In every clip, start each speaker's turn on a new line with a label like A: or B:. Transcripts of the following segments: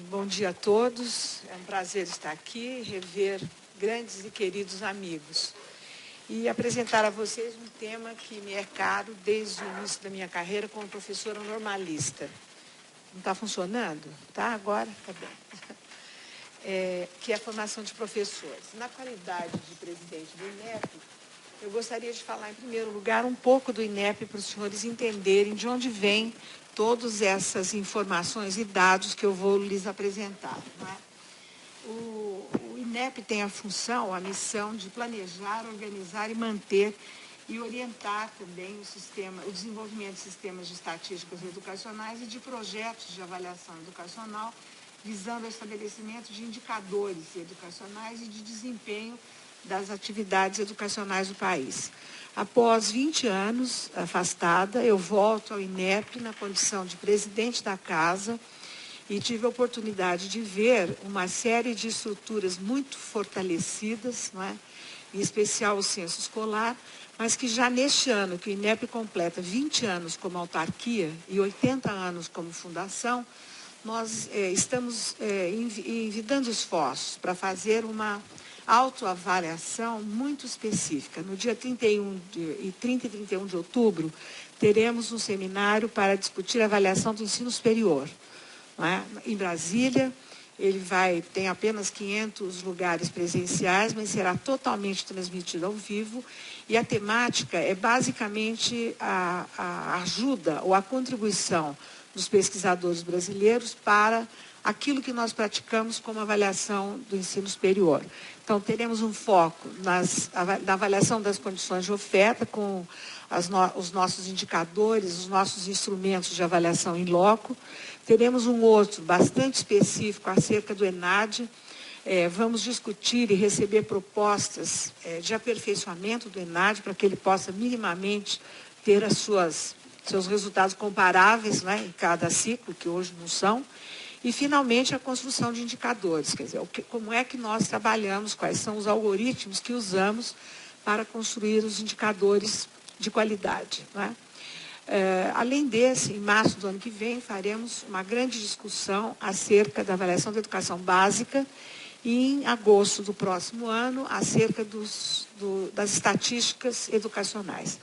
A: Bom dia a todos. É um prazer estar aqui, rever grandes e queridos amigos. E apresentar a vocês um tema que me é caro desde o início da minha carreira como professora normalista. Não está funcionando? Tá, agora? Tá bem. Que é a formação de professores. Na qualidade de presidente do INEP, eu gostaria de falar, em primeiro lugar, um pouco do INEP para os senhores entenderem de onde vêm todas essas informações e dados que eu vou lhes apresentar. Não é? O INEP tem a função, a missão de planejar, organizar e manter e orientar também o desenvolvimento de sistemas de estatísticas educacionais e de projetos de avaliação educacional, visando o estabelecimento de indicadores educacionais e de desempenho das atividades educacionais do país. Após 20 anos afastada, eu volto ao INEP na condição de presidente da casa e tive a oportunidade de ver uma série de estruturas muito fortalecidas, não é? Em especial o censo escolar, mas que já neste ano, que o INEP completa 20 anos como autarquia e 80 anos como fundação, nós estamos envidando esforços para fazer uma autoavaliação muito específica. No dia 30 e 31 de outubro, teremos um seminário para discutir a avaliação do ensino superior. Não é? Em Brasília, tem apenas 500 lugares presenciais, mas será totalmente transmitido ao vivo, e a temática é basicamente a ajuda ou a contribuição dos pesquisadores brasileiros para aquilo que nós praticamos como avaliação do ensino superior. Então, teremos um foco na avaliação das condições de oferta, com os nossos indicadores, os nossos instrumentos de avaliação em loco. Teremos um outro bastante específico acerca do ENAD. Vamos discutir e receber propostas de aperfeiçoamento do ENAD para que ele possa minimamente ter seus resultados comparáveis, né, em cada ciclo, que hoje não são. E, finalmente, a construção de indicadores, quer dizer, como é que nós trabalhamos, quais são os algoritmos que usamos para construir os indicadores de qualidade. Não é? Além desse, em março do ano que vem, faremos uma grande discussão acerca da avaliação da educação básica e, em agosto do próximo ano, acerca das estatísticas educacionais.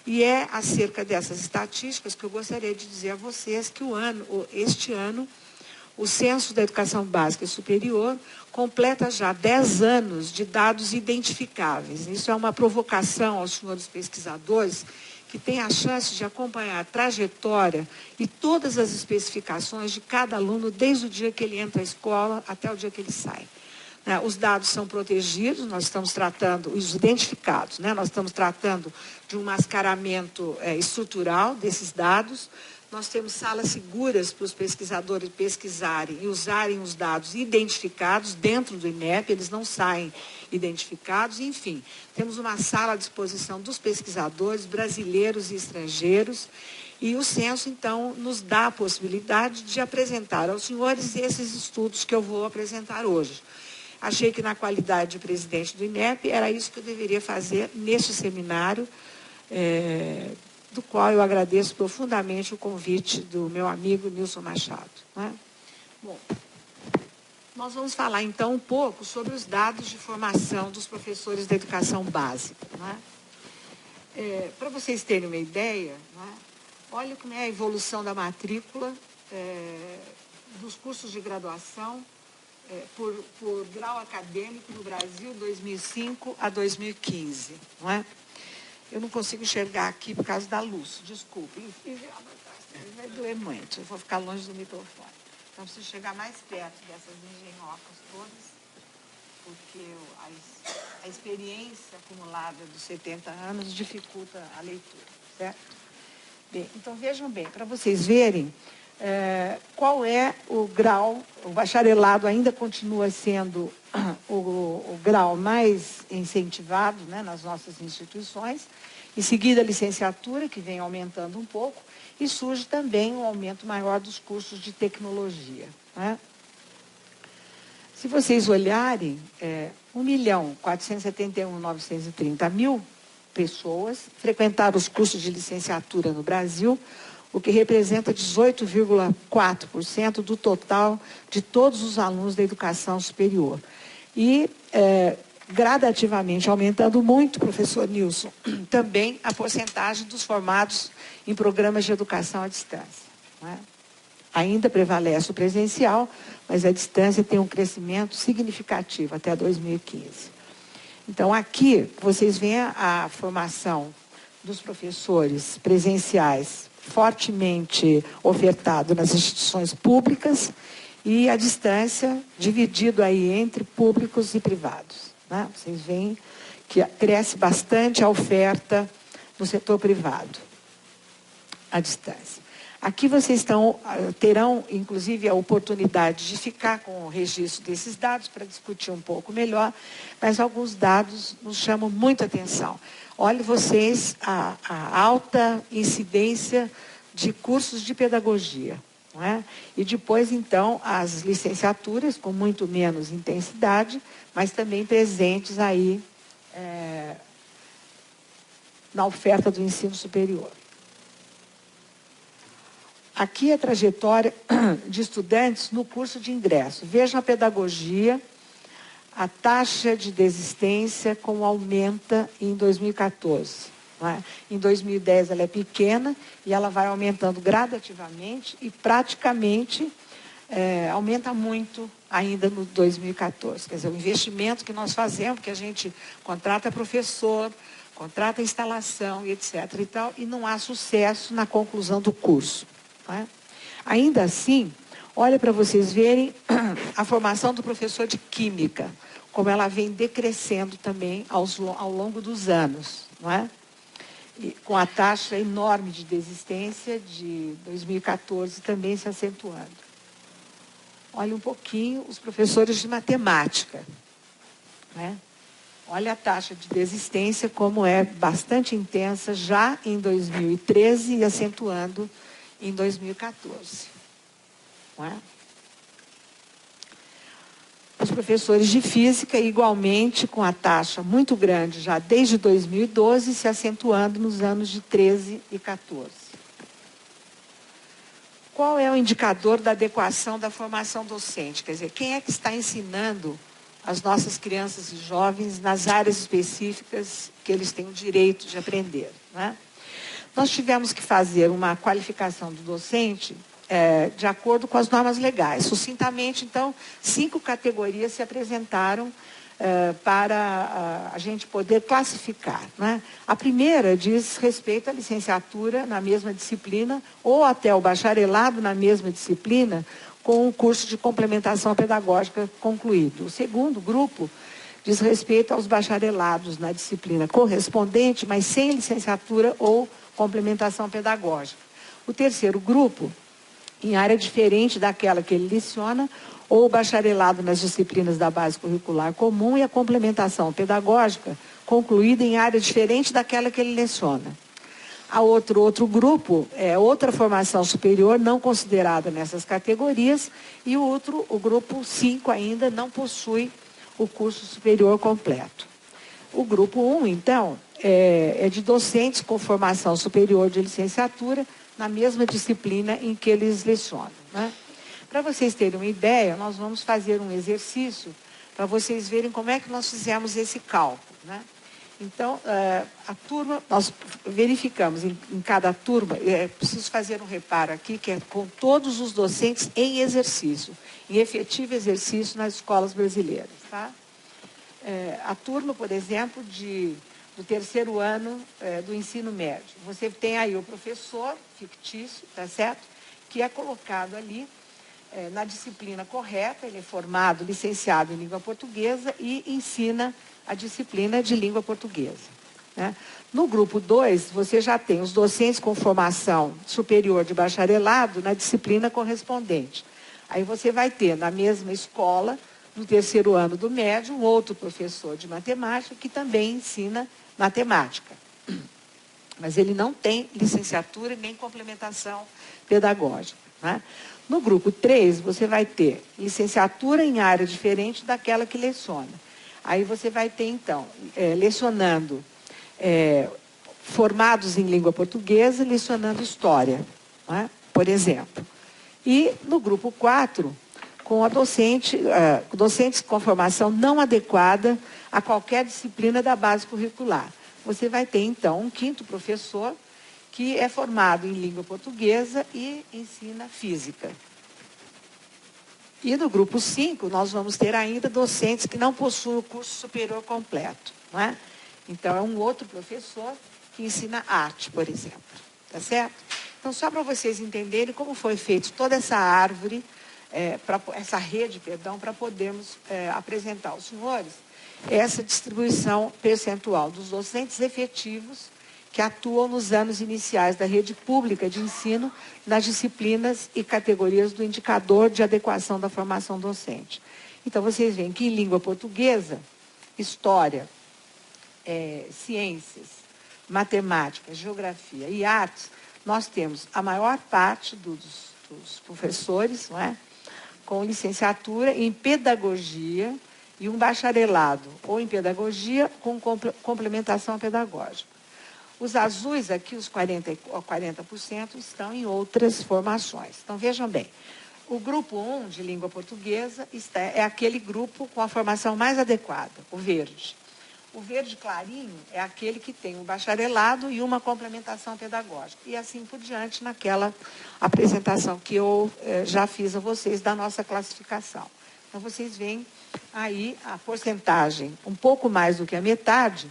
A: E é acerca dessas estatísticas que eu gostaria de dizer a vocês que este ano, o Censo da Educação Básica e Superior completa já 10 anos de dados identificáveis. Isso é uma provocação aos senhores pesquisadores que têm a chance de acompanhar a trajetória e todas as especificações de cada aluno desde o dia que ele entra à escola até o dia que ele sai. Os dados são protegidos, nós estamos tratando, os identificados, né? Nós estamos tratando de um mascaramento estrutural desses dados. Nós temos salas seguras para os pesquisadores pesquisarem e usarem os dados identificados dentro do INEP, eles não saem identificados. Enfim, temos uma sala à disposição dos pesquisadores brasileiros e estrangeiros, e o censo, então, nos dá a possibilidade de apresentar aos senhores esses estudos que eu vou apresentar hoje. Achei que, na qualidade de presidente do INEP, era isso que eu deveria fazer neste seminário, do qual eu agradeço profundamente o convite do meu amigo Nilson Machado. Não é? Bom, nós vamos falar, então, um pouco sobre os dados de formação dos professores da educação básica. Não é? Para vocês terem uma ideia, não é? Olha como é a evolução da matrícula dos cursos de graduação por grau acadêmico no Brasil, 2005 a 2015. Não é? Eu não consigo enxergar aqui por causa da luz, desculpe. Vai doer muito, eu vou ficar longe do microfone. Então, preciso chegar mais perto dessas engenhocas todas, porque a experiência acumulada dos 70 anos dificulta a leitura, certo? Bem, então, vejam bem, para vocês verem qual é o grau. O bacharelado ainda continua sendo o grau mais incentivado, né, nas nossas instituições. Em seguida, a licenciatura, que vem aumentando um pouco, e surge também um aumento maior dos cursos de tecnologia. Né? Se vocês olharem, 1.471.930 pessoas frequentaram os cursos de licenciatura no Brasil, o que representa 18,4% do total de todos os alunos da educação superior. E, gradativamente aumentando muito, professor Nilson, também a porcentagem dos formados em programas de educação à distância. Não é? Ainda prevalece o presencial, mas a distância tem um crescimento significativo até 2015. Então, aqui, vocês veem a formação dos professores presenciais fortemente ofertado nas instituições públicas e a distância dividido aí entre públicos e privados. Né? Vocês veem que cresce bastante a oferta no setor privado, à distância. Aqui vocês terão, inclusive, a oportunidade de ficar com o registro desses dados para discutir um pouco melhor, mas alguns dados nos chamam muita atenção. Olhem vocês a alta incidência de cursos de pedagogia. Não é? E depois, então, as licenciaturas com muito menos intensidade, mas também presentes aí na oferta do ensino superior. Aqui é a trajetória de estudantes no curso de ingresso. Vejam a pedagogia, a taxa de desistência como aumenta em 2014. Não é? Em 2010 ela é pequena e ela vai aumentando gradativamente e praticamente aumenta muito ainda no 2014. Quer dizer, o investimento que nós fazemos, que a gente contrata professor, contrata instalação e etc. e tal, e não há sucesso na conclusão do curso. Não é? Ainda assim, olha para vocês verem a formação do professor de Química, como ela vem decrescendo também ao longo dos anos, não é? E com a taxa enorme de desistência de 2014 também se acentuando. Olha um pouquinho os professores de matemática, né? Olha a taxa de desistência como é bastante intensa já em 2013 e acentuando em 2014. Não é? Os professores de física, igualmente, com a taxa muito grande já desde 2012, se acentuando nos anos de 13 e 14. Qual é o indicador da adequação da formação docente? Quer dizer, quem é que está ensinando as nossas crianças e jovens nas áreas específicas que eles têm o direito de aprender? Né? Nós tivemos que fazer uma qualificação do docente de acordo com as normas legais. Sucintamente, então, 5 categorias se apresentaram para a gente poder classificar. Né? A primeira diz respeito à licenciatura na mesma disciplina ou até o bacharelado na mesma disciplina com um curso de complementação pedagógica concluído. O segundo grupo diz respeito aos bacharelados na disciplina correspondente, mas sem licenciatura ou complementação pedagógica. O terceiro grupo, em área diferente daquela que ele leciona, ou o bacharelado nas disciplinas da base curricular comum e a complementação pedagógica concluída em área diferente daquela que ele leciona. A outro grupo é outra formação superior não considerada nessas categorias e o grupo 5 ainda não possui o curso superior completo. O grupo 1, então, é de docentes com formação superior de licenciatura na mesma disciplina em que eles lecionam. Né? Para vocês terem uma ideia, nós vamos fazer um exercício para vocês verem como é que nós fizemos esse cálculo. Né? Então, a turma, nós verificamos em cada turma, preciso fazer um reparo aqui, que é com todos os docentes em exercício, em efetivo exercício nas escolas brasileiras. Tá? A turma, por exemplo, do terceiro ano do ensino médio. Você tem aí o professor fictício, tá certo? Que é colocado ali na disciplina correta, ele é formado, licenciado em língua portuguesa e ensina a disciplina de língua portuguesa. Né? No grupo 2, você já tem os docentes com formação superior de bacharelado na disciplina correspondente. Aí você vai ter na mesma escola, no terceiro ano do médio, um outro professor de matemática que também ensina matemática. Mas ele não tem licenciatura nem complementação pedagógica. Né? No grupo 3, você vai ter licenciatura em área diferente daquela que leciona. Aí você vai ter, então, lecionando formados em língua portuguesa, lecionando história. não é? Por exemplo. E no grupo 4, com docentes com formação não adequada a qualquer disciplina da base curricular. Você vai ter, então, um 5º professor que é formado em língua portuguesa e ensina física. E no grupo 5, nós vamos ter ainda docentes que não possuem o curso superior completo, não é? Então, é um outro professor que ensina arte, por exemplo. Tá certo? Então, só para vocês entenderem como foi feita toda essa árvore, essa rede, para podermos apresentar aos senhores essa distribuição percentual dos docentes efetivos que atuam nos anos iniciais da rede pública de ensino nas disciplinas e categorias do indicador de adequação da formação docente. Então, vocês veem que em língua portuguesa, história, ciências, matemática, geografia e artes, nós temos a maior parte dos professores, não é? Com licenciatura em pedagogia e um bacharelado ou em pedagogia com complementação pedagógica. Os azuis aqui, os 40%, estão em outras formações. Então, vejam bem, o grupo 1 de língua portuguesa é aquele grupo com a formação mais adequada, o verde. O verde clarinho é aquele que tem um bacharelado e uma complementação pedagógica. E assim por diante naquela apresentação que eu já fiz a vocês da nossa classificação. Então, vocês veem aí a porcentagem, um pouco mais do que a metade,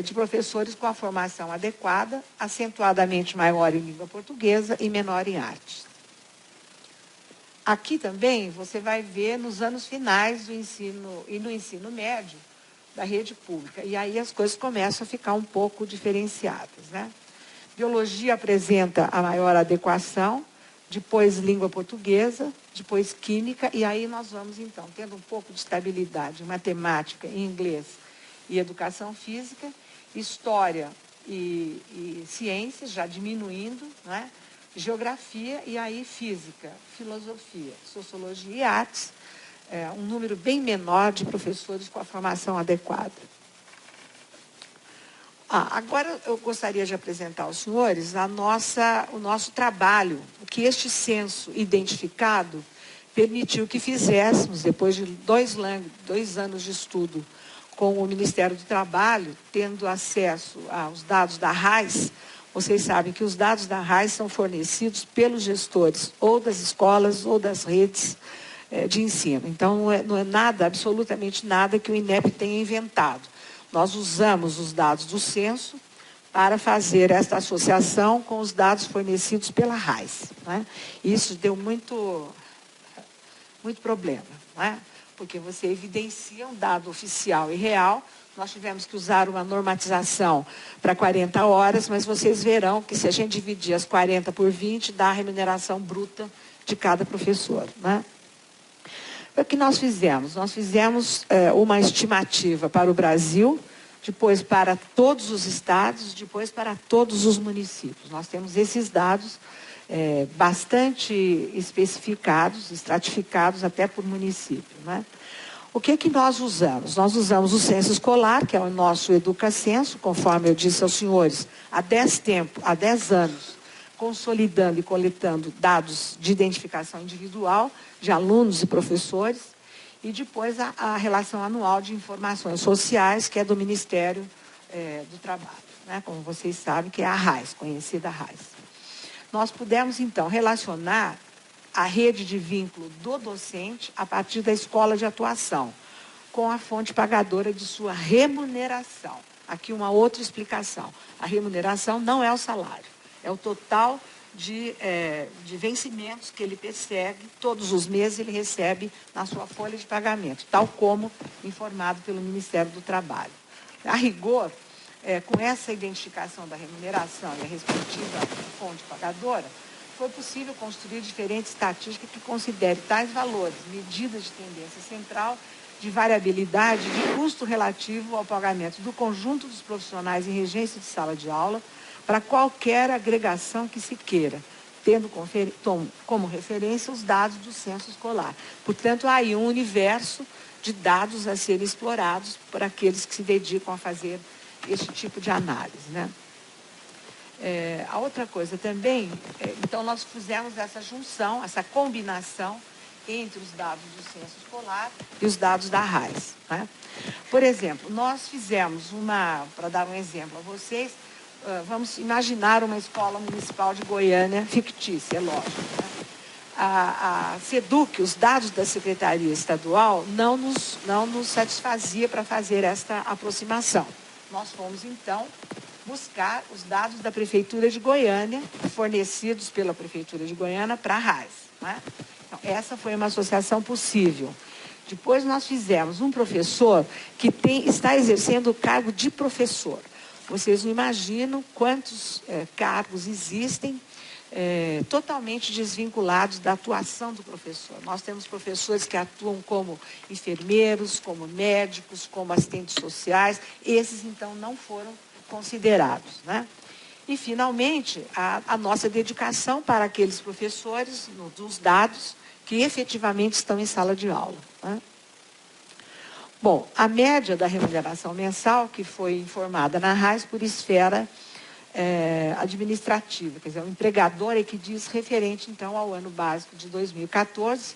A: de professores com a formação adequada, acentuadamente maior em língua portuguesa e menor em artes. Aqui também você vai ver nos anos finais do ensino e no ensino médio da rede pública. E aí as coisas começam a ficar um pouco diferenciadas, né? Biologia apresenta a maior adequação, depois língua portuguesa, depois química, e aí nós vamos, então, tendo um pouco de estabilidade em matemática, em inglês e educação física, história e ciências, já diminuindo, né? Geografia e aí física, filosofia, sociologia e artes, um número bem menor de professores com a formação adequada. Agora eu gostaria de apresentar aos senhores o nosso trabalho, o que este censo identificado permitiu que fizéssemos, depois de 2 anos de estudo com o Ministério do Trabalho, tendo acesso aos dados da RAIS. Vocês sabem que os dados da RAIS são fornecidos pelos gestores, ou das escolas, ou das redes de ensino. Então, não é nada, absolutamente nada que o INEP tenha inventado. Nós usamos os dados do censo para fazer esta associação com os dados fornecidos pela RAIS, né? Isso deu muito problema, né? Porque você evidencia um dado oficial e real. Nós tivemos que usar uma normatização para 40 horas, mas vocês verão que se a gente dividir as 40 por 20, dá a remuneração bruta de cada professor, né? O que nós fizemos? Nós fizemos uma estimativa para o Brasil, depois para todos os estados, depois para todos os municípios. Nós temos esses dados bastante especificados, estratificados até por município, né? O que nós usamos? Nós usamos o censo escolar, que é o nosso EducaCenso, conforme eu disse aos senhores, há 10 anos, consolidando e coletando dados de identificação individual de alunos e professores, e depois a relação anual de informações sociais, que é do Ministério do Trabalho, né? Como vocês sabem, que é a RAIS, conhecida RAIS. Nós pudemos, então, relacionar a rede de vínculo do docente a partir da escola de atuação, com a fonte pagadora de sua remuneração. Aqui uma outra explicação. A remuneração não é o salário, é o total de vencimentos que ele persegue. Todos os meses ele recebe na sua folha de pagamento, tal como informado pelo Ministério do Trabalho. A rigor, com essa identificação da remuneração e a respectiva fonte pagadora, foi possível construir diferentes estatísticas que considerem tais valores, medidas de tendência central, de variabilidade, de custo relativo ao pagamento do conjunto dos profissionais em regência de sala de aula, para qualquer agregação que se queira, tendo como referência os dados do censo escolar. Portanto, há aí um universo de dados a serem explorados por aqueles que se dedicam a fazer esse tipo de análise, né? A outra coisa também, então nós fizemos essa junção, essa combinação entre os dados do censo escolar e os dados da RAIS. Né? Por exemplo, nós fizemos para dar um exemplo a vocês, vamos imaginar uma escola municipal de Goiânia fictícia, é lógico. Né? A SEDUC, os dados da Secretaria Estadual, não nos satisfazia para fazer esta aproximação. Nós fomos, então, buscar os dados da Prefeitura de Goiânia, fornecidos pela Prefeitura de Goiânia para a RAIS. Né? Então, essa foi uma associação possível. Depois nós fizemos um professor que está exercendo o cargo de professor. Vocês não imaginam quantos cargos existem totalmente desvinculados da atuação do professor. Nós temos professores que atuam como enfermeiros, como médicos, como assistentes sociais. Esses, então, não foram considerados. Né? E, finalmente, a nossa dedicação para aqueles professores, dos dados, que efetivamente estão em sala de aula. Né? Bom, a média da remuneração mensal, que foi informada na RAIS por esfera administrativa, quer dizer, o empregador é que diz referente, então, ao ano básico de 2014,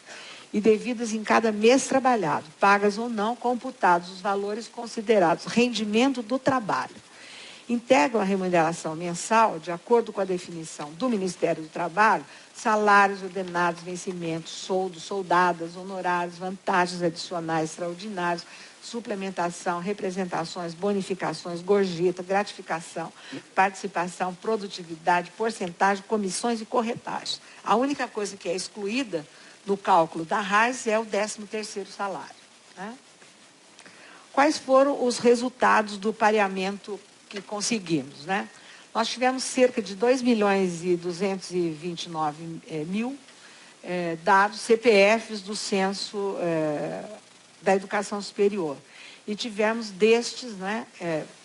A: e devidas em cada mês trabalhado, pagas ou não, computados os valores considerados rendimento do trabalho. Integram a remuneração mensal, de acordo com a definição do Ministério do Trabalho, salários, ordenados, vencimentos, soldos, soldadas, honorários, vantagens adicionais extraordinários, suplementação, representações, bonificações, gorjeta, gratificação, participação, produtividade, porcentagem, comissões e corretagens. A única coisa que é excluída no cálculo da RAIS é o 13º salário. Né? Quais foram os resultados do pareamento que conseguimos? Né? Nós tivemos cerca de 2.229.000 dados CPFs do censo da educação superior. E tivemos destes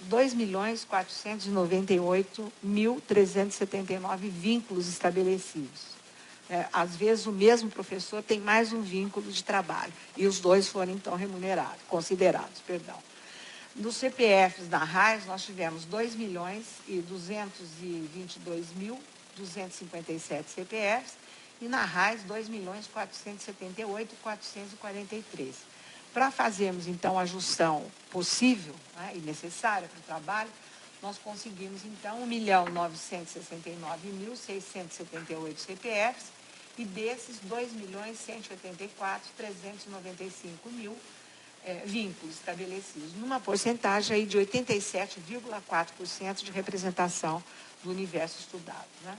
A: 2.498.379 vínculos estabelecidos. Às vezes o mesmo professor tem mais um vínculo de trabalho. E os dois foram, então, considerados. Nos CPFs da RAIS, nós tivemos 2.222.257 CPFs e na RAIS 2.478.443. Para fazermos, então, a junção possível, né, e necessária para o trabalho, nós conseguimos, então, 1.969.678 CPFs e desses 2.184.395.000 vínculos estabelecidos, numa porcentagem aí de 87,4% de representação do universo estudado. Né?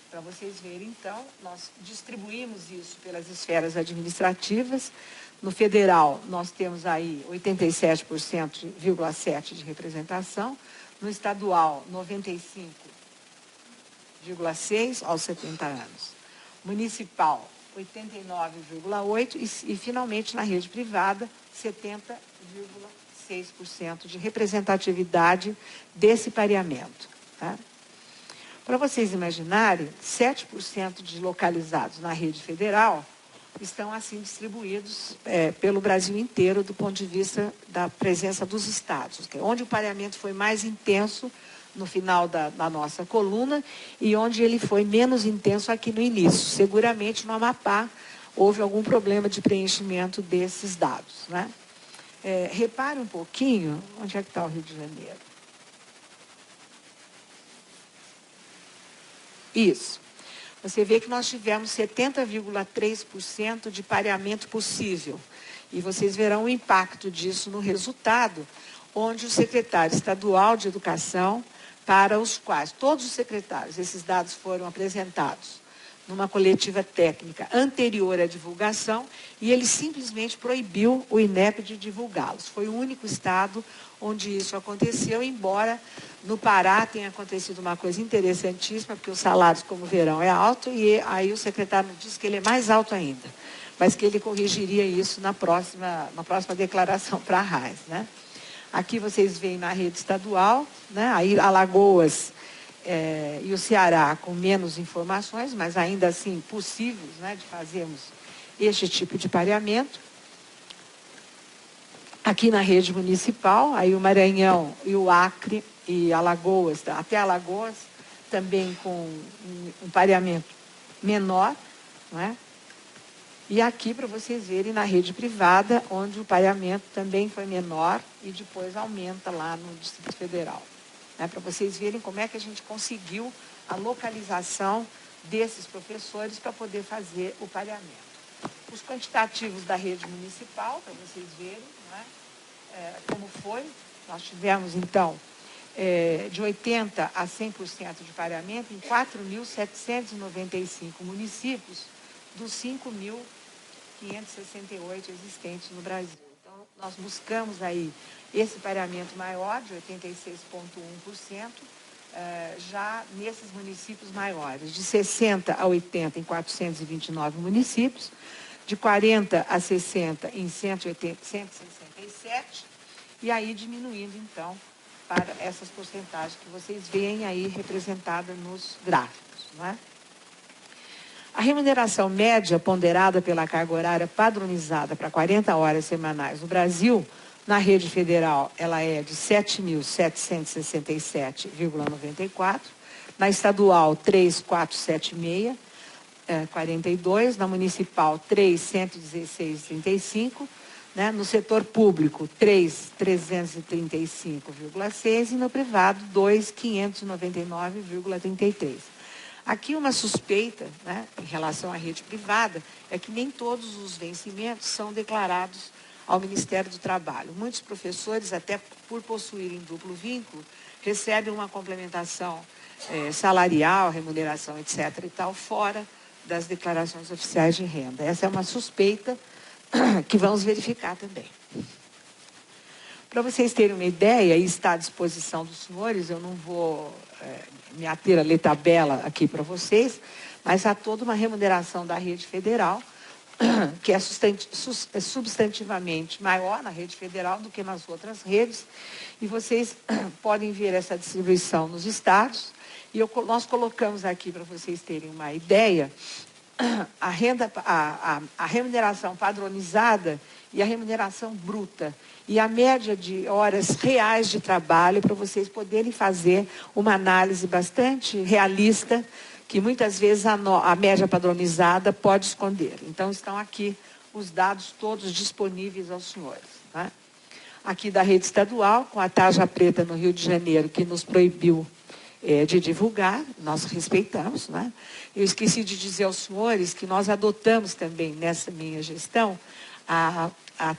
A: Para vocês verem, então, nós distribuímos isso pelas esferas administrativas. No federal, nós temos aí 87,7% de representação. No estadual, 95,6% aos 70 anos. Municipal, 89,8% e, finalmente, na rede privada, 70,6% de representatividade desse pareamento. Tá? Para vocês imaginarem, 7% de localizados na rede federal estão assim distribuídos pelo Brasil inteiro do ponto de vista da presença dos estados, onde o pareamento foi mais intenso no final da nossa coluna e onde ele foi menos intenso aqui no início. Seguramente no Amapá houve algum problema de preenchimento desses dados. Né? Repare um pouquinho, onde é que está o Rio de Janeiro? Isso. Você vê que nós tivemos 70,3% de pareamento possível. E vocês verão o impacto disso no resultado, onde o secretário estadual de Educação, para os quais todos os secretários, esses dados foram apresentados numa coletiva técnica anterior à divulgação, e ele simplesmente proibiu o INEP de divulgá-los. Foi o único estado onde isso aconteceu, embora no Pará tenha acontecido uma coisa interessantíssima, porque os salários, como verão, é alto, e aí o secretário disse que ele é mais alto ainda, mas que ele corrigiria isso na próxima declaração para a RAIS. Né? Aqui vocês veem na rede estadual, né? Aí Alagoas e o Ceará com menos informações, mas ainda assim possíveis, né, de fazermos este tipo de pareamento. Aqui na rede municipal, aí o Maranhão e o Acre e Alagoas, até Alagoas, também com um pareamento menor, não é? E aqui para vocês verem na rede privada, onde o pareamento também foi menor e depois aumenta lá no Distrito Federal. Né? Para vocês verem como é que a gente conseguiu a localização desses professores para poder fazer o pareamento. Os quantitativos da rede municipal, para vocês verem, né? Como foi. Nós tivemos, então, de 80% a 100% de pareamento em 4.795 municípios dos 5.568 existentes no Brasil. Então, nós buscamos aí esse pareamento maior, de 86,1%, já nesses municípios maiores, de 60 a 80 em 429 municípios, de 40 a 60 em 167, e aí diminuindo, então, para essas porcentagens que vocês veem aí representadas nos gráficos, não é? A remuneração média ponderada pela carga horária padronizada para 40 horas semanais no Brasil, na rede federal, ela é de 7.767,94, na estadual, 3.476,42, na municipal, 3.116,35, né? No setor público, 3.335,6 e no privado, 2.599,33. Aqui uma suspeita, né, em relação à rede privada é que nem todos os vencimentos são declarados ao Ministério do Trabalho. Muitos professores, até por possuírem duplo vínculo, recebem uma complementação salarial, remuneração, etc. e tal, fora das declarações oficiais de renda. Essa é uma suspeita que vamos verificar também. Para vocês terem uma ideia, e está à disposição dos senhores, eu não vou me ater a ler tabela aqui para vocês, mas há toda uma remuneração da rede federal, que é substantivamente maior na rede federal do que nas outras redes, e vocês podem ver essa distribuição nos estados, e nós colocamos aqui para vocês terem uma ideia, a remuneração padronizada e a remuneração bruta, e a média de horas reais de trabalho, para vocês poderem fazer uma análise bastante realista, que muitas vezes a média padronizada pode esconder. Então, estão aqui os dados todos disponíveis aos senhores. Né? Aqui da rede estadual, com a tarja preta no Rio de Janeiro, que nos proibiu de divulgar, nós respeitamos. Né? Eu esqueci de dizer aos senhores que nós adotamos também, nessa minha gestão, a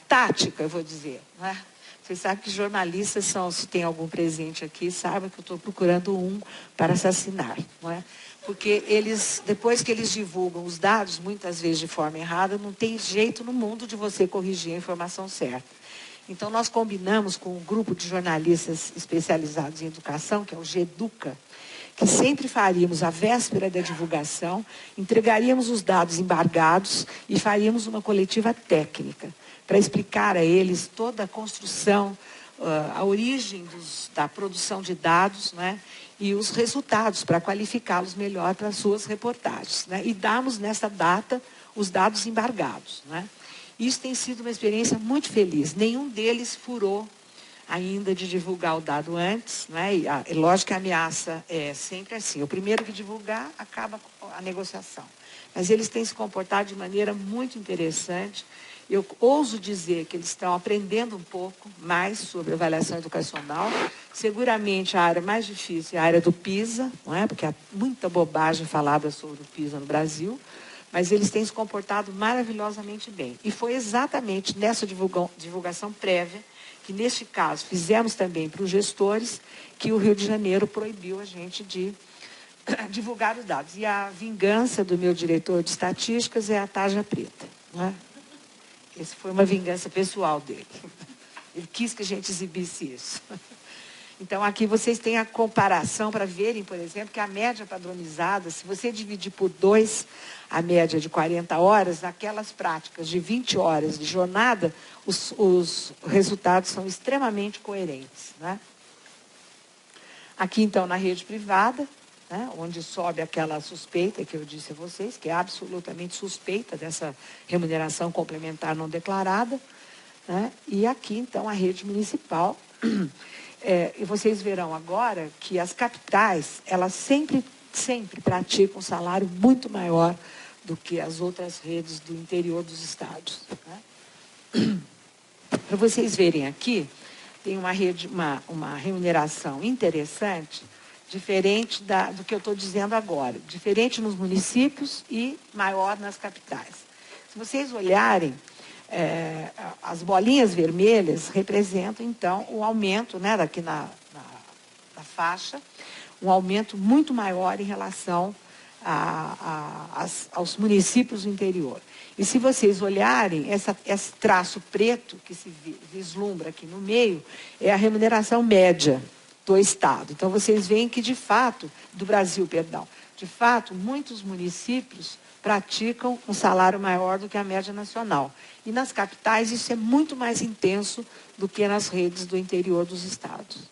A: tática, eu vou dizer. Né? Vocês sabem que jornalistas são, se tem algum presente aqui, sabem que eu estou procurando um para assassinar. Não é? Porque eles, depois que eles divulgam os dados, muitas vezes de forma errada, não tem jeito no mundo de você corrigir a informação certa. Então, nós combinamos com um grupo de jornalistas especializados em educação, que é o GEDUCA, que sempre faríamos a véspera da divulgação, entregaríamos os dados embargados e faríamos uma coletiva técnica para explicar a eles toda a construção, a origem da produção de dados, né, e os resultados para qualificá-los melhor para as suas reportagens. Né, e damos nessa data os dados embargados. Né. Isso tem sido uma experiência muito feliz. Nenhum deles furou ainda de divulgar o dado antes. Né, e lógico que a ameaça é sempre assim. O primeiro que divulgar, acaba a negociação. Mas eles têm se comportado de maneira muito interessante. Eu ouso dizer que eles estão aprendendo um pouco mais sobre avaliação educacional. Seguramente a área mais difícil é a área do PISA, não é? Porque há muita bobagem falada sobre o PISA no Brasil, mas eles têm se comportado maravilhosamente bem. E foi exatamente nessa divulgação prévia, que neste caso fizemos também para os gestores, que o Rio de Janeiro proibiu a gente de divulgar os dados. E a vingança do meu diretor de estatísticas é a tarja preta, não é? Essa foi uma vingança pessoal dele. Ele quis que a gente exibisse isso. Então, aqui vocês têm a comparação para verem, por exemplo, que a média padronizada, se você dividir por 2 a média de 40 horas, naquelas práticas de 20 horas de jornada, os resultados são extremamente coerentes. Né? Aqui, então, na rede privada, né, onde sobe aquela suspeita que eu disse a vocês, que é absolutamente suspeita dessa remuneração complementar não declarada. Né, e aqui, então, a rede municipal. E vocês verão agora que as capitais, elas sempre praticam um salário muito maior do que as outras redes do interior dos estados. Né? Para vocês verem aqui, tem uma remuneração interessante, diferente do que eu estou dizendo agora, diferente nos municípios e maior nas capitais. Se vocês olharem, as bolinhas vermelhas representam, então, o aumento, né, daqui na faixa, um aumento muito maior em relação aos municípios do interior. E se vocês olharem, esse traço preto que se vislumbra aqui no meio, é a remuneração média do Estado. Então, vocês veem que, de fato, do Brasil, perdão, de fato, muitos municípios praticam um salário maior do que a média nacional. E nas capitais isso é muito mais intenso do que nas redes do interior dos estados.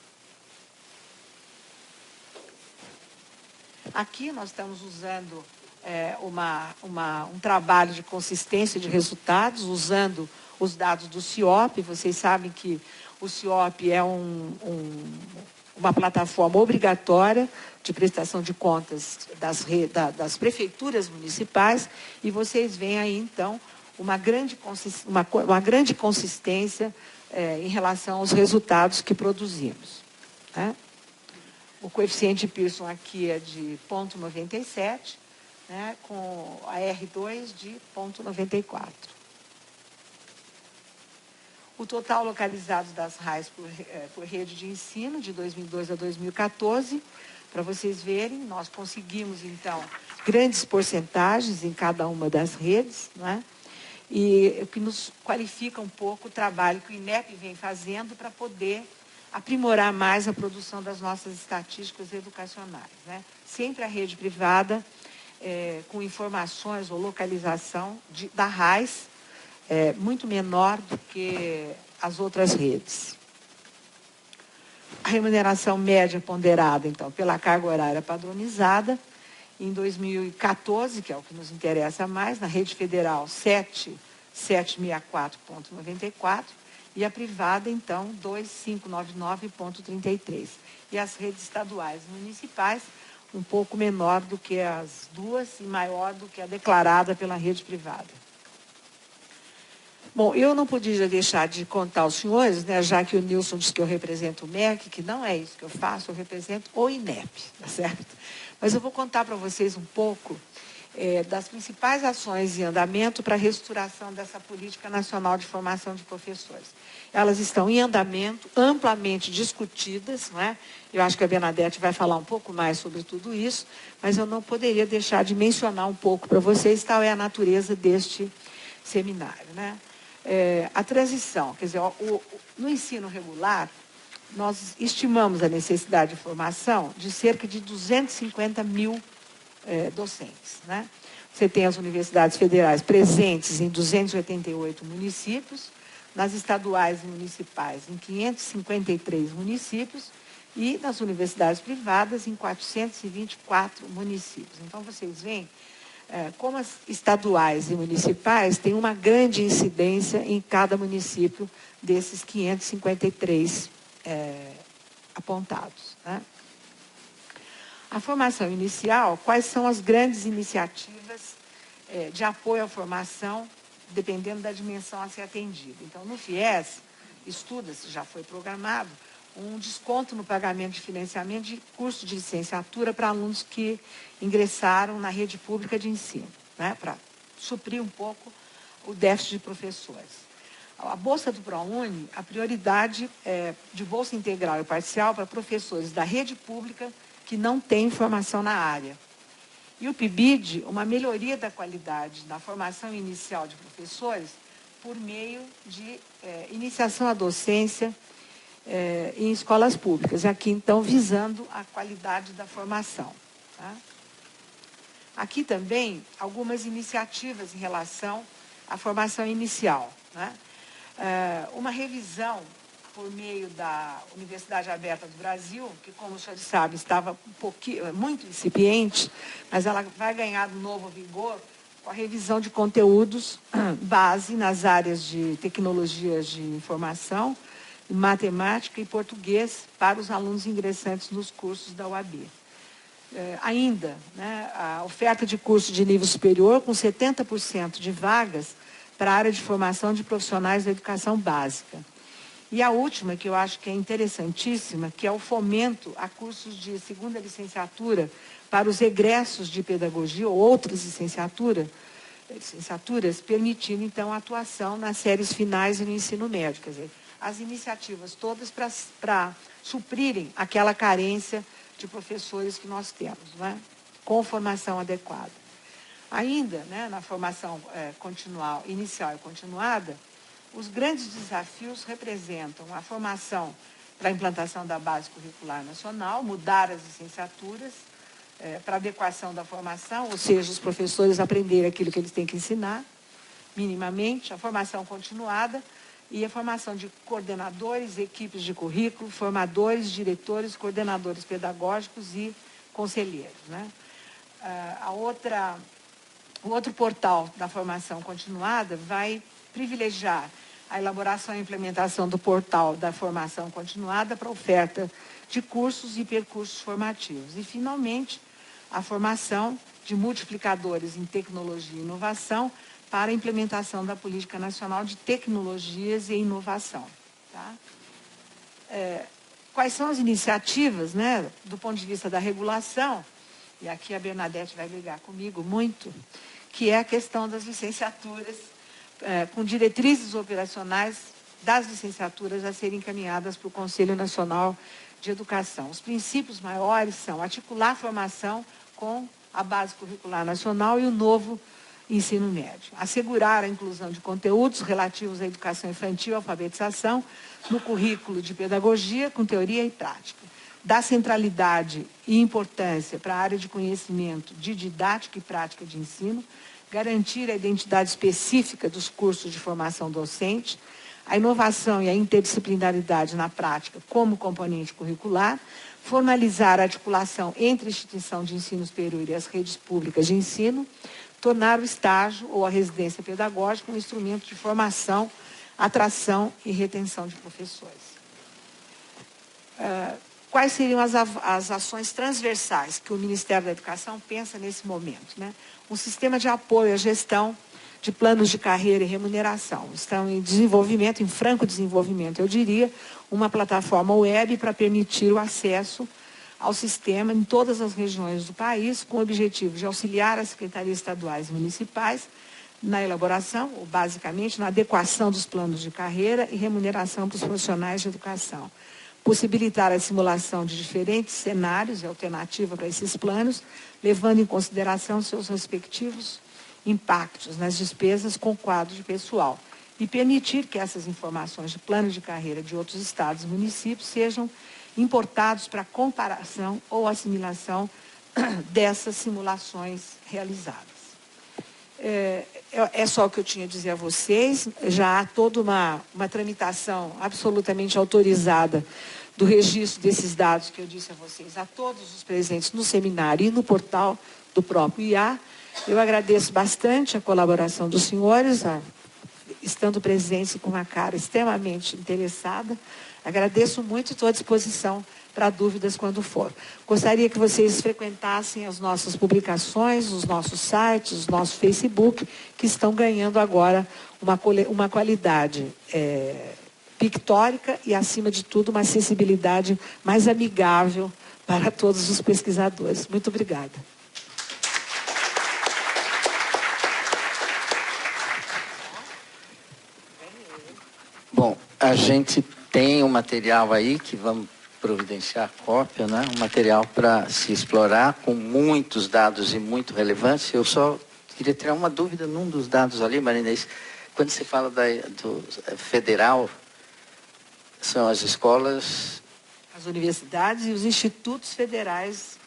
A: Aqui nós estamos usando um trabalho de consistência de resultados, usando os dados do CIOP. Vocês sabem que o CIOP é uma plataforma obrigatória de prestação de contas das prefeituras municipais, e vocês veem aí, então, uma grande consistência em relação aos resultados que produzimos. Né? O coeficiente de Pearson aqui é de 0,97, né, com a R2 de 0,94. O total localizado das RAIs por rede de ensino, de 2002 a 2014, para vocês verem, nós conseguimos, então, grandes porcentagens em cada uma das redes, né? E o que nos qualifica um pouco o trabalho que o INEP vem fazendo para poder aprimorar mais a produção das nossas estatísticas educacionais. Né? Sempre a rede privada, com informações ou localização da RAIS, muito menor do que as outras redes. A remuneração média ponderada, então, pela carga horária padronizada, em 2014, que é o que nos interessa mais, na rede federal 7.764,94, e a privada, então, 2.599,33. E as redes estaduais e municipais, um pouco menor do que as duas e maior do que a declarada pela rede privada. Bom, eu não podia deixar de contar aos senhores, né, já que o Nilson disse que eu represento o MEC, que não é isso que eu faço, eu represento o INEP, tá certo? Mas eu vou contar para vocês um pouco das principais ações em andamento para a reestruturação dessa política nacional de formação de professores. Elas estão em andamento, amplamente discutidas, não é? Eu acho que a Bernadette vai falar um pouco mais sobre tudo isso, mas eu não poderia deixar de mencionar um pouco para vocês qual é a natureza deste seminário, né? A transição, quer dizer, no ensino regular, nós estimamos a necessidade de formação de cerca de 250 mil docentes. Né? Você tem as universidades federais presentes em 288 municípios, nas estaduais e municipais em 553 municípios e nas universidades privadas em 424 municípios. Então, vocês veem como as estaduais e municipais têm uma grande incidência em cada município desses 553 apontados. Né? A formação inicial, quais são as grandes iniciativas de apoio à formação, dependendo da dimensão a ser atendida? Então, no FIES, estuda-se, já foi programado, um desconto no pagamento de financiamento de curso de licenciatura para alunos que ingressaram na rede pública de ensino, né, para suprir um pouco o déficit de professores. A Bolsa do ProUni, a prioridade é de bolsa integral e parcial para professores da rede pública que não têm formação na área. E o PIBID, uma melhoria da qualidade na formação inicial de professores por meio de iniciação à docência em escolas públicas. Aqui, então, visando a qualidade da formação. Tá? Aqui também algumas iniciativas em relação à formação inicial. Né? Uma revisão por meio da Universidade Aberta do Brasil, que, como os senhores sabem, estava muito incipiente, mas ela vai ganhar um novo vigor com a revisão de conteúdos base nas áreas de tecnologias de informação, matemática e português para os alunos ingressantes nos cursos da UAB. Ainda, né, a oferta de curso de nível superior com 70% de vagas para a área de formação de profissionais da educação básica. E a última, que eu acho que é interessantíssima, que é o fomento a cursos de segunda licenciatura para os egressos de pedagogia ou outras licenciaturas, permitindo, então, a atuação nas séries finais e no ensino médio. Quer dizer, as iniciativas todas para suprirem aquela carência de professores que nós temos, né, com formação adequada. Ainda, né, na formação inicial e continuada, os grandes desafios representam a formação para a implantação da base curricular nacional, mudar as licenciaturas para adequação da formação, ou seja, os professores aprenderem aquilo que eles têm que ensinar, minimamente, a formação continuada e a formação de coordenadores, equipes de currículo, formadores, diretores, coordenadores pedagógicos e conselheiros, né? O outro portal da formação continuada vai privilegiar a elaboração e implementação do portal da formação continuada para oferta de cursos e percursos formativos. E, finalmente, a formação de multiplicadores em tecnologia e inovação para a implementação da Política Nacional de Tecnologias e Inovação. Tá? Quais são as iniciativas, né, do ponto de vista da regulação? E aqui a Bernadette vai brigar comigo muito, que é a questão das licenciaturas, com diretrizes operacionais das licenciaturas a serem encaminhadas para o Conselho Nacional de Educação. Os princípios maiores são articular a formação com a base curricular nacional e o novo ensino médio. Assegurar a inclusão de conteúdos relativos à educação infantil e alfabetização no currículo de pedagogia com teoria e prática. Dar centralidade e importância para a área de conhecimento de didática e prática de ensino, garantir a identidade específica dos cursos de formação docente, a inovação e a interdisciplinaridade na prática como componente curricular, formalizar a articulação entre a instituição de ensino superior e as redes públicas de ensino, tornar o estágio ou a residência pedagógica um instrumento de formação, atração e retenção de professores. Quais seriam as ações transversais que o Ministério da Educação pensa nesse momento, né? Um sistema de apoio à gestão de planos de carreira e remuneração. Estão em desenvolvimento, em franco desenvolvimento, eu diria, uma plataforma web para permitir o acesso ao sistema em todas as regiões do país, com o objetivo de auxiliar as secretarias estaduais e municipais na elaboração, ou basicamente, na adequação dos planos de carreira e remuneração para os profissionais de educação. Possibilitar a simulação de diferentes cenários e alternativa para esses planos, levando em consideração seus respectivos impactos nas despesas com quadro de pessoal. E permitir que essas informações de plano de carreira de outros estados e municípios sejam importados para comparação ou assimilação dessas simulações realizadas. É só o que eu tinha a dizer a vocês. Já há toda uma tramitação absolutamente autorizada do registro desses dados que eu disse a vocês, a todos os presentes no seminário e no portal do próprio IA. Eu agradeço bastante a colaboração dos senhores, estando presentes com uma cara extremamente interessada. Agradeço muito e estou à disposição para dúvidas quando for. Gostaria que vocês frequentassem as nossas publicações, os nossos sites, os nossos Facebook, que estão ganhando agora uma qualidade pictórica e, acima de tudo, uma acessibilidade mais amigável para todos os pesquisadores. Muito obrigada.
B: Bom, a gente tem um material aí que vamos providenciar cópia, né? Um material para se explorar com muitos dados e muito relevantes. Eu só queria tirar uma dúvida num dos dados ali, Maria Inês. Quando se fala do federal, são as escolas...
A: As universidades e os institutos federais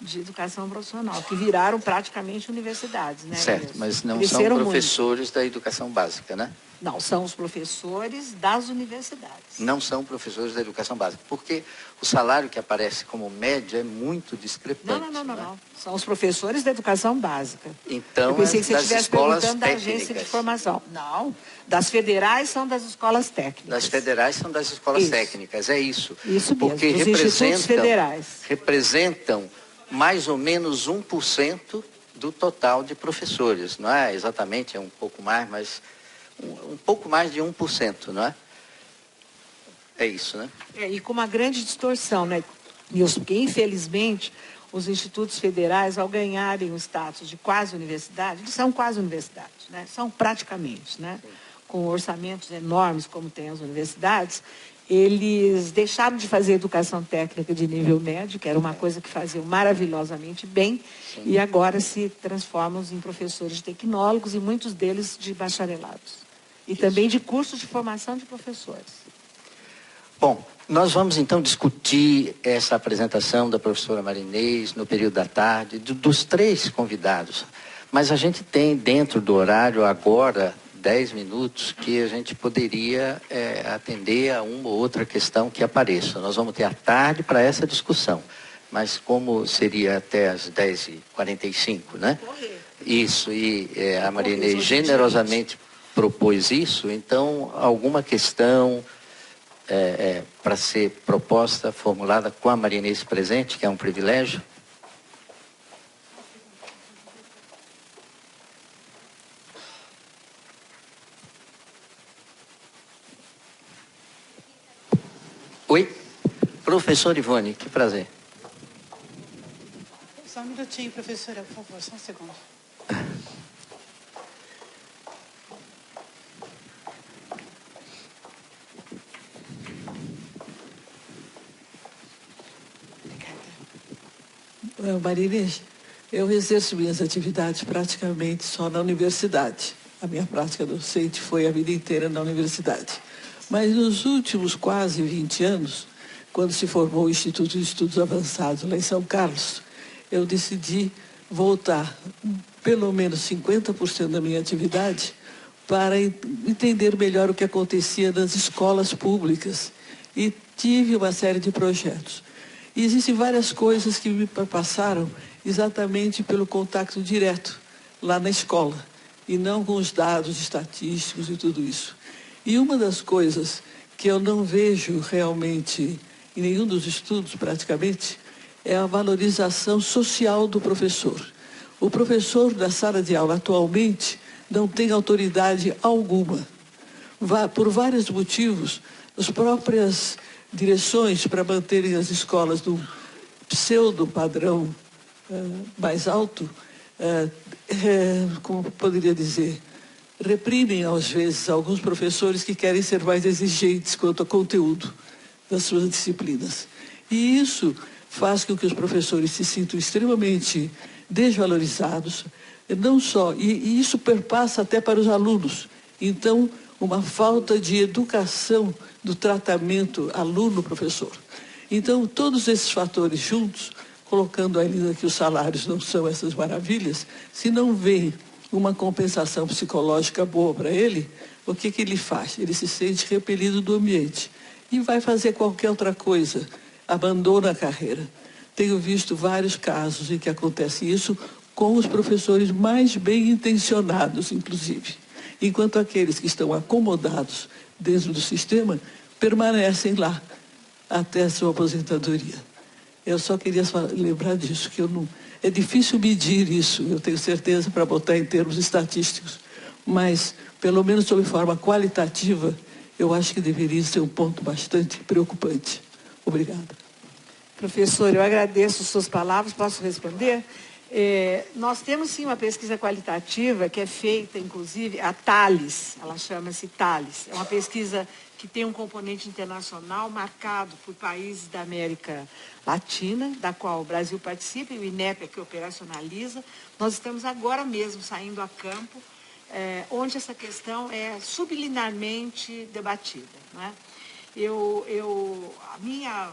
A: de educação profissional, que viraram praticamente universidades, né?
B: Certo, mas não são
A: Cresceram
B: professores
A: muito.
B: da educação básica, né?
A: Não, são os professores das universidades.
B: Não são professores da educação básica, porque o salário que aparece como média é muito discrepante.
A: Não. São os professores da educação básica.
B: Então,
A: eu pensei que você
B: das
A: estivesse
B: escolas
A: perguntando da
B: técnicas.
A: agência de formação. Não, das federais são das escolas técnicas.
B: Das federais são das escolas
A: Isso.
B: Técnicas, é isso.
A: Isso mesmo,
B: porque
A: dos institutos federais.
B: representam mais ou menos 1% do total de professores. Não é exatamente, é um pouco mais, mas um pouco mais de 1%, não é? É isso, né?
A: E com uma grande distorção, né? Porque, infelizmente, os institutos federais, ao ganharem o status de quase universidade, eles são quase universidades, né? São praticamente, né? Com orçamentos enormes, como tem as universidades, eles deixaram de fazer educação técnica de nível médio, que era uma coisa que faziam maravilhosamente bem,
B: Sim.
A: E agora se transformam em professores tecnólogos, e muitos deles de bacharelados. E também de cursos de formação de professores.
B: Bom, nós vamos então discutir essa apresentação da professora Marinês no período da tarde, dos 3 convidados. Mas a gente tem dentro do horário agora 10 minutos que a gente poderia atender a uma ou outra questão que apareça. Nós vamos ter a tarde para essa discussão, mas como seria até as 10h45, né? Isso, e a Marinês generosamente propôs isso, então alguma questão para ser proposta, formulada com a Marinês presente, que é um privilégio? Oi? Professor Ivone, que prazer.
C: Só um minutinho, professora, por favor, só um segundo. Marinês, eu exerço minhas atividades praticamente só na universidade. A minha prática docente foi a vida inteira na universidade. Mas nos últimos quase 20 anos, quando se formou o Instituto de Estudos Avançados lá em São Carlos, eu decidi voltar pelo menos 50% da minha atividade para entender melhor o que acontecia nas escolas públicas. E tive uma série de projetos. E existem várias coisas que me passaram exatamente pelo contato direto lá na escola, e não com os dados estatísticos e tudo isso. E uma das coisas que eu não vejo realmente em nenhum dos estudos, praticamente, é a valorização social do professor. O professor da sala de aula atualmente não tem autoridade alguma. Por vários motivos, as próprias direções para manterem as escolas do pseudo-padrão mais alto, como poderia dizer, reprimem, às vezes, alguns professores que querem ser mais exigentes quanto ao conteúdo das suas disciplinas. E isso faz com que os professores se sintam extremamente desvalorizados, não só, e isso perpassa até para os alunos. Então, uma falta de educação do tratamento aluno-professor. Então, todos esses fatores juntos, colocando ainda que os salários não são essas maravilhas, se não vem uma compensação psicológica boa para ele, o que ele faz? Ele se sente repelido do ambiente e vai fazer qualquer outra coisa, abandona a carreira. Tenho visto vários casos em que acontece isso com os professores mais bem intencionados, inclusive. Enquanto aqueles que estão acomodados dentro do sistema permanecem lá até a sua aposentadoria. Eu só queria lembrar disso, que é difícil medir isso, eu tenho certeza, para botar em termos estatísticos, mas, pelo menos sob forma qualitativa, eu acho que deveria ser um ponto bastante preocupante. Obrigada.
A: Professor, eu agradeço suas palavras. Posso responder? Nós temos, sim, uma pesquisa qualitativa que é feita, inclusive, a Thales, ela chama-se Thales. É uma pesquisa que tem um componente internacional marcado por países da América Latina, da qual o Brasil participa, e o INEP é que operacionaliza. Nós estamos agora mesmo saindo a campo, onde essa questão é subliminarmente debatida, não é? A minha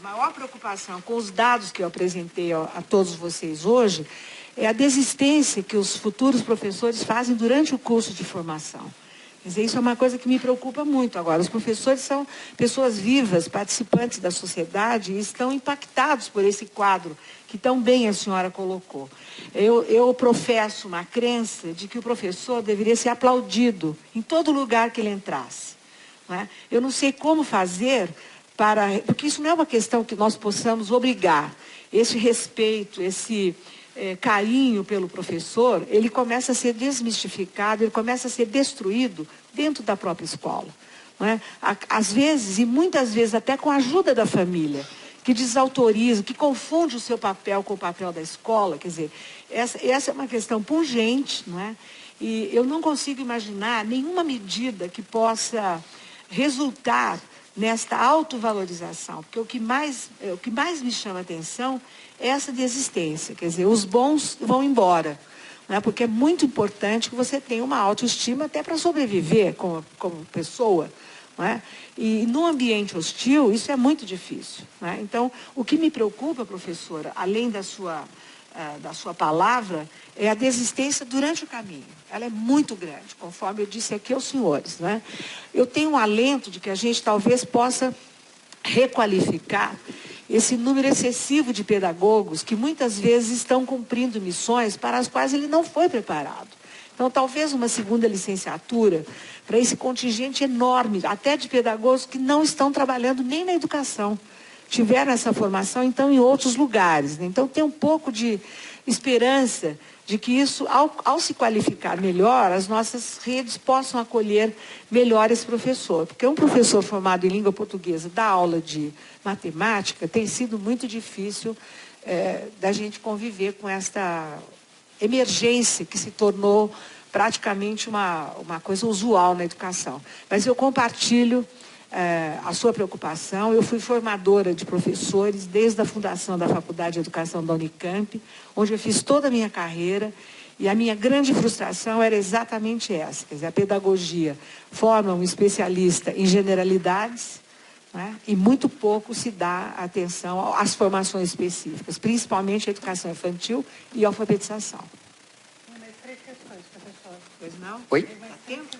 A: maior preocupação com os dados que eu apresentei a todos vocês hoje é a desistência que os futuros professores fazem durante o curso de formação. Quer dizer, isso é uma coisa que me preocupa muito agora. Os professores são pessoas vivas, participantes da sociedade e estão impactados por esse quadro que tão bem a senhora colocou. Eu professo uma crença de que o professor deveria ser aplaudido em todo lugar que ele entrasse. Não é? Eu não sei como fazer porque isso não é uma questão que nós possamos obrigar. Esse respeito, esse carinho pelo professor, ele começa a ser desmistificado, ele começa a ser destruído dentro da própria escola. Não é? Às vezes, e muitas vezes até com a ajuda da família, que desautoriza, que confunde o seu papel com o papel da escola. Quer dizer, essa é uma questão pungente, não é? E eu não consigo imaginar nenhuma medida que possa resultar nesta autovalorização, porque o que mais me chama a atenção é essa desistência. Quer dizer, os bons vão embora, né? Porque é muito importante que você tenha uma autoestima até para sobreviver como pessoa. Não é? E no ambiente hostil, isso é muito difícil. Não é? Então, o que me preocupa, professora, além da sua palavra, é a desistência durante o caminho. Ela é muito grande, conforme eu disse aqui aos senhores. Não é? Eu tenho um alento de que a gente talvez possa requalificar esse número excessivo de pedagogos que muitas vezes estão cumprindo missões para as quais ele não foi preparado. Então, talvez uma segunda licenciatura para esse contingente enorme, até de pedagogos que não estão trabalhando nem na educação. Tiveram essa formação, então, em outros lugares. Né? Então, tem um pouco de esperança de que isso, ao se qualificar melhor, as nossas redes possam acolher melhor esse professor. Porque um professor formado em língua portuguesa dar aula de matemática tem sido muito difícil da gente conviver com esta emergência que se tornou praticamente uma coisa usual na educação. Mas eu compartilho a sua preocupação. Eu fui formadora de professores desde a fundação da Faculdade de Educação da Unicamp, onde eu fiz toda a minha carreira, e a minha grande frustração era exatamente essa. Quer dizer, a pedagogia forma um especialista em generalidades, né? E muito pouco se dá atenção às formações específicas, principalmente a educação infantil e a alfabetização.
D: Mais 3 questões, professor.
A: Pois não?
B: Oi?
A: Tempo?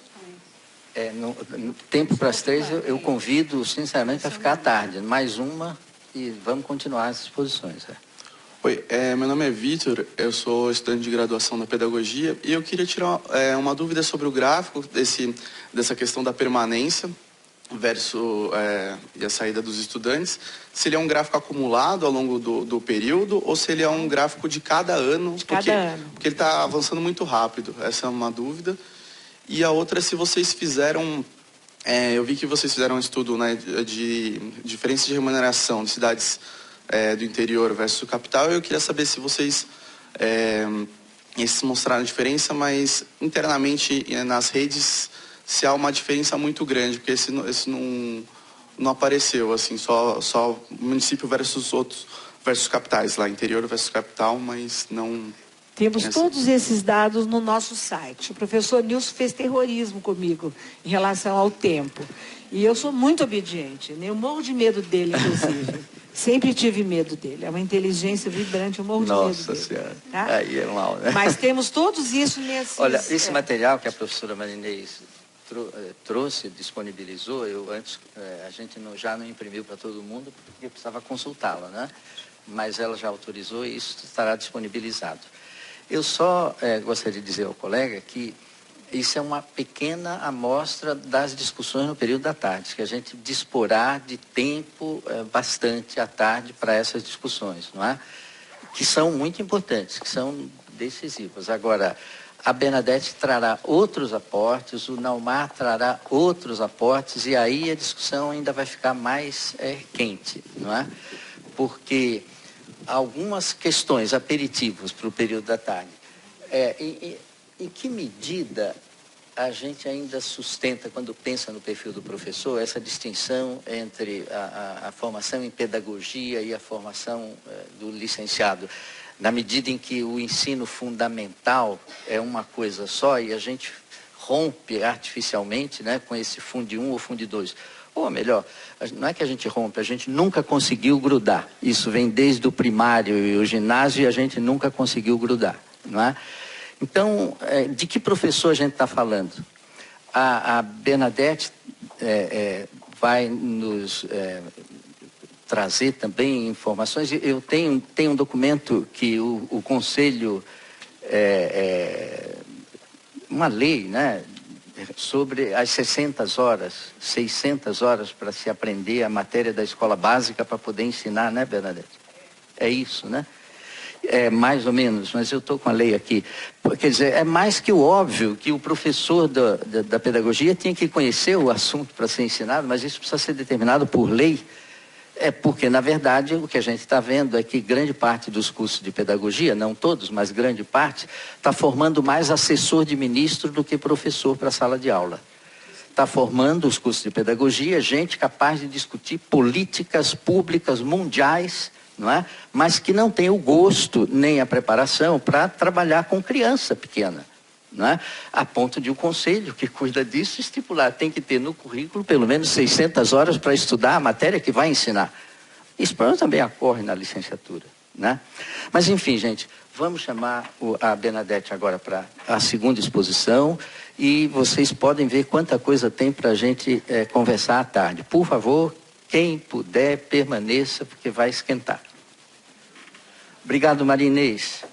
B: No tempo para as 3, eu convido, sinceramente, a ficar à tarde. Mais uma e vamos continuar as exposições.
E: Oi, meu nome é Vitor, eu sou estudante de graduação na pedagogia e eu queria tirar uma dúvida sobre o gráfico dessa questão da permanência versus e a saída dos estudantes. Se ele é um gráfico acumulado ao longo do período ou se ele é um gráfico de cada ano, porque ele está avançando muito rápido. Essa é uma dúvida. E a outra é se vocês fizeram, eu vi que vocês fizeram um estudo, né, de diferença de remuneração de cidades do interior versus capital. Eu queria saber se vocês esses mostraram a diferença, mas internamente nas redes se há uma diferença muito grande, porque esse não apareceu, assim, só município versus outros, versus capitais, lá interior versus capital, mas não...
A: Temos todos esses dados no nosso site. O professor Nilson fez terrorismo comigo em relação ao tempo. E eu sou muito obediente, né? Eu morro de medo dele, inclusive. Sempre tive medo dele. É uma inteligência vibrante, eu morro de medo dele.
B: Nossa Senhora,
A: tá?
B: Aí é mal, né?
A: Mas temos todos isso nesses...
B: Olha, esse material que a professora Marinês trouxe, disponibilizou, a gente já não imprimiu para todo mundo porque precisava consultá-la, né? Mas ela já autorizou e isso estará disponibilizado. Eu só gostaria de dizer ao colega que isso é uma pequena amostra das discussões no período da tarde, que a gente disporá de tempo bastante à tarde para essas discussões, não é? Que são muito importantes, que são decisivas. Agora, a Bernadette trará outros aportes, o Naumar trará outros aportes, e aí a discussão ainda vai ficar mais quente, não é? Porque algumas questões, aperitivos para o período da tarde. Em que medida a gente ainda sustenta, quando pensa no perfil do professor, essa distinção entre a formação em pedagogia e a formação do licenciado? Na medida em que o ensino fundamental é uma coisa só e a gente rompe artificialmente, né, com esse Fundi 1 ou Fundi 2, ou melhor, não é que a gente rompe, a gente nunca conseguiu grudar. Isso vem desde o primário e o ginásio e a gente nunca conseguiu grudar, não é? Então, de que professor a gente está falando? A Bernadette vai nos trazer também informações. Eu tenho um documento que o Conselho, uma lei, né, sobre as 600 horas para se aprender a matéria da escola básica para poder ensinar, né, Bernadette? É isso, né? É mais ou menos, mas eu estou com a lei aqui. Quer dizer, é mais que o óbvio que o professor da pedagogia tinha que conhecer o assunto para ser ensinado, mas isso precisa ser determinado por lei. Porque, na verdade, o que a gente está vendo é que grande parte dos cursos de pedagogia, não todos, mas grande parte, está formando mais assessor de ministro do que professor para a sala de aula. Está formando os cursos de pedagogia gente capaz de discutir políticas públicas mundiais, não é? Mas que não tem o gosto nem a preparação para trabalhar com criança pequena. Não é? A ponto de o conselho que cuida disso estipular, tem que ter no currículo pelo menos 600 horas para estudar a matéria que vai ensinar. Isso também ocorre na licenciatura, né? Mas enfim, gente, vamos chamar a Bernadette agora para a segunda exposição e vocês podem ver quanta coisa tem para a gente conversar à tarde. Por favor, quem puder, permaneça, porque vai esquentar. Obrigado, Maria Inês.